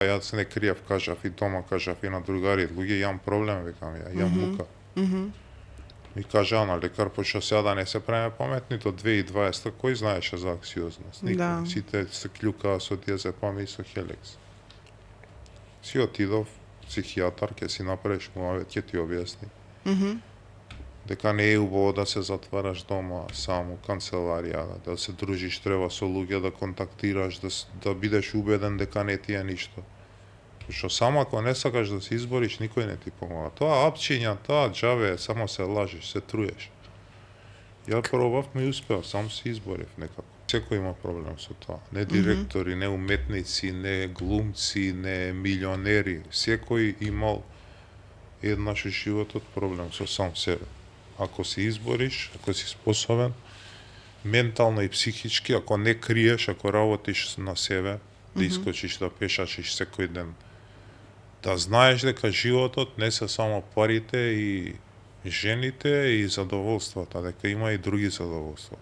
Јас не криев, кажав и дома, кажав и на другарите, луѓе, имам проблем, викам ја, имам мука. Ми кажа Ана, лекар, почна сега да не се правиме паметни, до 2020 кој знаеше за анксиозност? Никој. Да. Сите се клюкаа со диазепам и со хелекс. Си отидов, психијатар, ќе си направиш муавет, ќе ти објасни. Дека не е убаво да се затвараш дома, само канцеларија, да се дружиш треба со луѓе, да контактираш, да бидеш убеден дека не ти е ништо. Што само ако не сакаш да се избориш, никој не ти помага. Тоа апчиња, тоа џаве, само се лажеш, се труеш. Ја пробав, ми успеав, сам се изборев некако. Секој има проблем со тоа. Не директори, не уметници, не глумци, не милионери. Секој имал еднаш во животот проблем со сам себе. Ако се избориш, ако си способен, ментално и психички, ако не криеш, ако работиш на себе, да искочиш, да пешачиш секој ден, да знаеш дека животот не се само парите и жените и задоволствата, дека има и други задоволства.